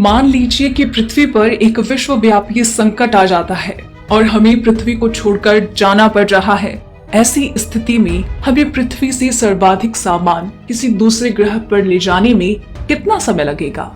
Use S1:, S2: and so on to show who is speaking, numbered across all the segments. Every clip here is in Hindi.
S1: मान लीजिए कि पृथ्वी पर एक विश्वव्यापी संकट आ जाता है और हमें पृथ्वी को छोड़कर जाना पड़ रहा है। ऐसी स्थिति में हमें पृथ्वी से सर्वाधिक सामान किसी दूसरे ग्रह पर ले जाने में कितना समय लगेगा?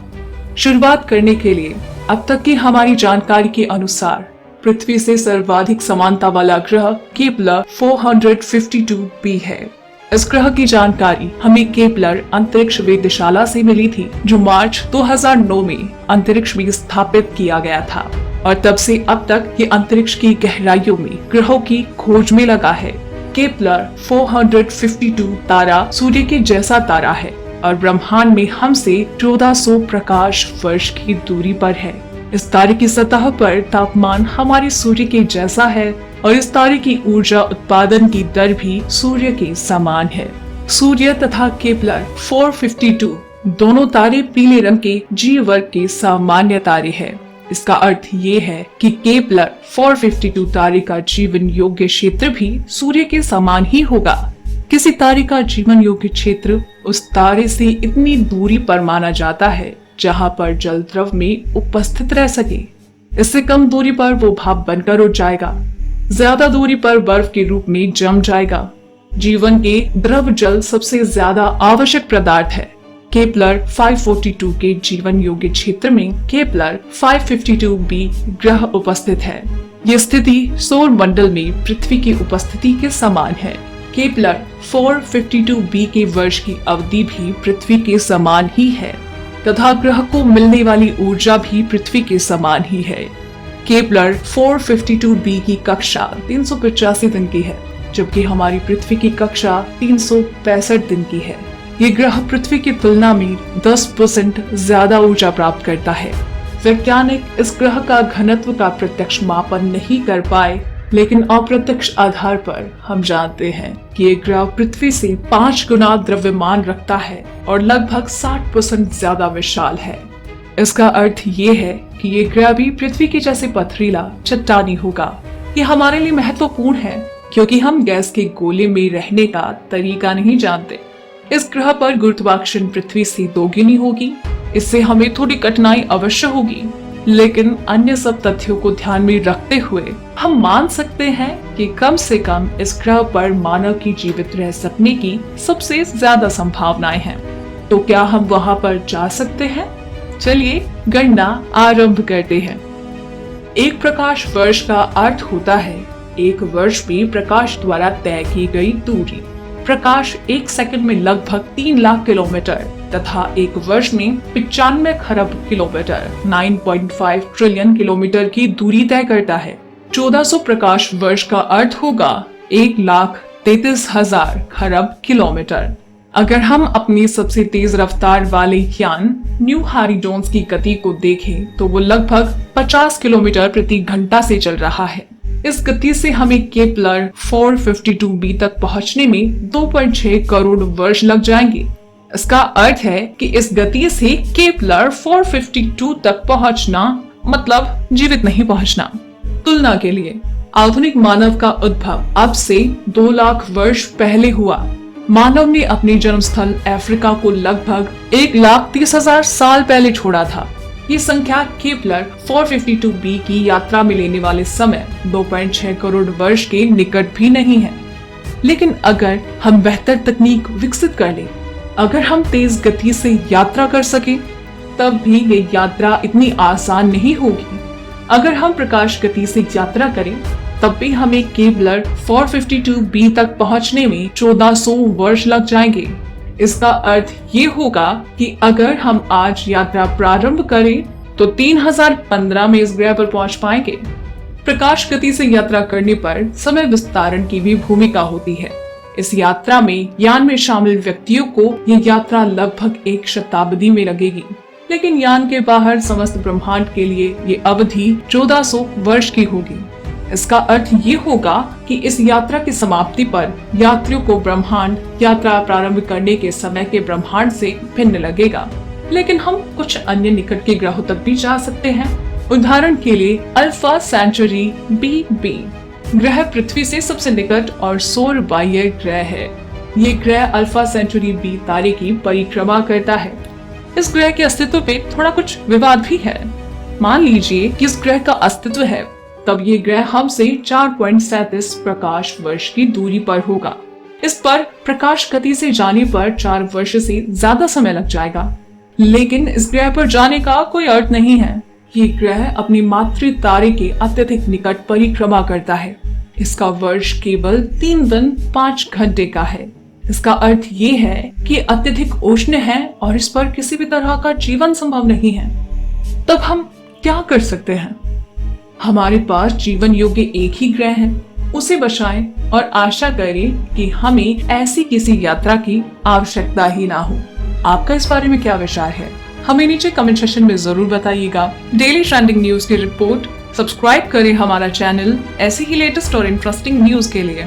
S1: शुरुआत करने के लिए अब तक की हमारी जानकारी के अनुसार पृथ्वी से सर्वाधिक समानता वाला ग्रह केपलर 452b है। इस ग्रह की जानकारी हमें केपलर अंतरिक्ष वेधशाला से मिली थी, जो मार्च 2009 में अंतरिक्ष में स्थापित किया गया था और तब से अब तक ये अंतरिक्ष की गहराइयों में ग्रहों की खोज में लगा है। केपलर 452 तारा सूर्य के जैसा तारा है और ब्रह्मांड में हमसे 1400 प्रकाश वर्ष की दूरी पर है। इस तारे की सतह पर तापमान हमारे सूर्य के जैसा है और इस तारे की ऊर्जा उत्पादन की दर भी सूर्य के समान है। सूर्य तथा केपलर 452 दोनों तारे पीले रंग के जी वर्ग के सामान्य तारे हैं। इसका अर्थ ये है कि केपलर 452 तारे का जीवन योग्य क्षेत्र भी सूर्य के समान ही होगा। किसी तारे का जीवन योग्य क्षेत्र उस तारे से इतनी दूरी पर माना जाता है जहां पर जल द्रव में उपस्थित रह सके। इससे कम दूरी पर वो भाप बनकर उड़ जाएगा, ज्यादा दूरी पर बर्फ के रूप में जम जाएगा। जीवन के द्रव जल सबसे ज्यादा आवश्यक पदार्थ है। केपलर 542 के जीवन योग्य क्षेत्र में केपलर 552b ग्रह उपस्थित है। ये स्थिति सौर मंडल में पृथ्वी की उपस्थिति के समान है। केपलर 452b के वर्ष की अवधि भी पृथ्वी के समान ही है तथा ग्रह को मिलने वाली ऊर्जा भी पृथ्वी के समान ही है। केपलर 452b की कक्षा 385 दिन की है, जबकि हमारी पृथ्वी की कक्षा 365 दिन की है। ये ग्रह पृथ्वी की तुलना में 10% ज्यादा ऊर्जा प्राप्त करता है। वैज्ञानिक इस ग्रह का घनत्व का प्रत्यक्ष मापन नहीं कर पाए, लेकिन अप्रत्यक्ष आधार पर हम जानते हैं कि ये ग्रह पृथ्वी से 5 गुना द्रव्यमान रखता है और लगभग 60% ज्यादा विशाल है। इसका अर्थ ये है कि ये ग्रह भी पृथ्वी के जैसे पथरीला चट्टानी होगा। ये हमारे लिए महत्वपूर्ण है क्योंकि हम गैस के गोले में रहने का तरीका नहीं जानते। इस ग्रह पर गुरुत्वाकर्षण पृथ्वी से दोगुनी होगी। इससे हमें थोड़ी कठिनाई अवश्य होगी, लेकिन अन्य सब तथ्यों को ध्यान में रखते हुए हम मान सकते हैं कि कम से कम इस ग्रह पर मानव की जीवित रह सकने की सबसे ज्यादा संभावनाएं हैं। तो क्या हम वहां पर जा सकते हैं? चलिए गणना आरंभ करते हैं। एक प्रकाश वर्ष का अर्थ होता है एक वर्ष में प्रकाश द्वारा तय की गई दूरी। प्रकाश एक सेकंड में लगभग 3 लाख किलोमीटर तथा एक वर्ष में 95 खरब किलोमीटर 9.5 ट्रिलियन किलोमीटर की दूरी तय करता है। 1400 प्रकाश वर्ष का अर्थ होगा 1,33,000 खरब किलोमीटर। अगर हम अपनी सबसे तेज रफ्तार वाले यान न्यू हेरिजोन्स की गति को देखें तो वो लगभग 50 किलोमीटर प्रति घंटा से चल रहा है। इस गति से हमें केपलर 452b तक पहुंचने में 2.6 करोड़ वर्ष लग जाएंगे। इसका अर्थ है कि इस गति से केपलर 452 तक पहुंचना मतलब जीवित नहीं पहुंचना। तुलना के लिए आधुनिक मानव का उद्भव अब से 2 लाख वर्ष पहले हुआ। मानव ने अपने जन्मस्थल अफ्रीका को लगभग 1,30,000 साल पहले छोड़ा था। ये संख्या केपलर 452b की यात्रा में लेने वाले समय 2.6 करोड़ वर्ष के निकट भी नहीं है। लेकिन अगर हम बेहतर तकनीक विकसित कर लें, अगर हम तेज गति से यात्रा कर सके, तब भी ये यात्रा इतनी आसान नहीं होगी। अगर हम प्रकाश गति से यात्रा करें तब भी हमें केपलर 452b तक पहुंचने में 1400 वर्ष लग जाएंगे। इसका अर्थ ये होगा कि अगर हम आज यात्रा प्रारंभ करें तो 3015 में इस ग्रह पर पहुंच पाएंगे। प्रकाश गति से यात्रा करने पर समय विस्तारण की भी भूमिका होती है। इस यात्रा में यान में शामिल व्यक्तियों को ये यात्रा लगभग 1 शताब्दी में लगेगी, लेकिन यान के बाहर समस्त ब्रह्मांड के लिए ये अवधि 1400 वर्ष की होगी। इसका अर्थ ये होगा कि इस यात्रा की समाप्ति पर यात्रियों को ब्रह्मांड यात्रा प्रारंभ करने के समय के ब्रह्मांड से भिन्न लगेगा। लेकिन हम कुछ अन्य निकट के ग्रहों तक भी जा सकते हैं। उदाहरण के लिए अल्फा सेंचुरी b ग्रह पृथ्वी से सबसे निकट और सौर बाह्य ग्रह है। ये ग्रह अल्फा सेंचुरी b तारे की परिक्रमा करता है। इस ग्रह के अस्तित्व पे थोड़ा कुछ विवाद भी है। मान लीजिए कि इस ग्रह का अस्तित्व है, तब ये ग्रह हमसे 4.37 प्रकाश वर्ष की दूरी पर होगा। इस पर प्रकाश गति से जाने पर 4 वर्ष से ज्यादा समय लग जाएगा। लेकिन इस ग्रह पर जाने का कोई अर्थ नहीं है। ये ग्रह अपनी मातृ तारे के अत्यधिक निकट परिक्रमा करता है। इसका वर्ष केवल 3 दिन 5 घंटे का है। इसका अर्थ ये है कि अत्यधिक उष्ण है और इस पर किसी भी तरह का जीवन संभव नहीं है। तब हम क्या कर सकते हैं? हमारे पास जीवन योग्य एक ही ग्रह है, उसे बचाएं और आशा करें कि हमें ऐसी किसी यात्रा की आवश्यकता ही ना हो। आपका इस बारे में क्या विचार है? हमें नीचे कमेंट सेक्शन में जरूर बताइएगा। डेली ट्रेंडिंग न्यूज की रिपोर्ट सब्सक्राइब करें हमारा चैनल ऐसे ही लेटेस्ट और इंटरेस्टिंग न्यूज के लिए।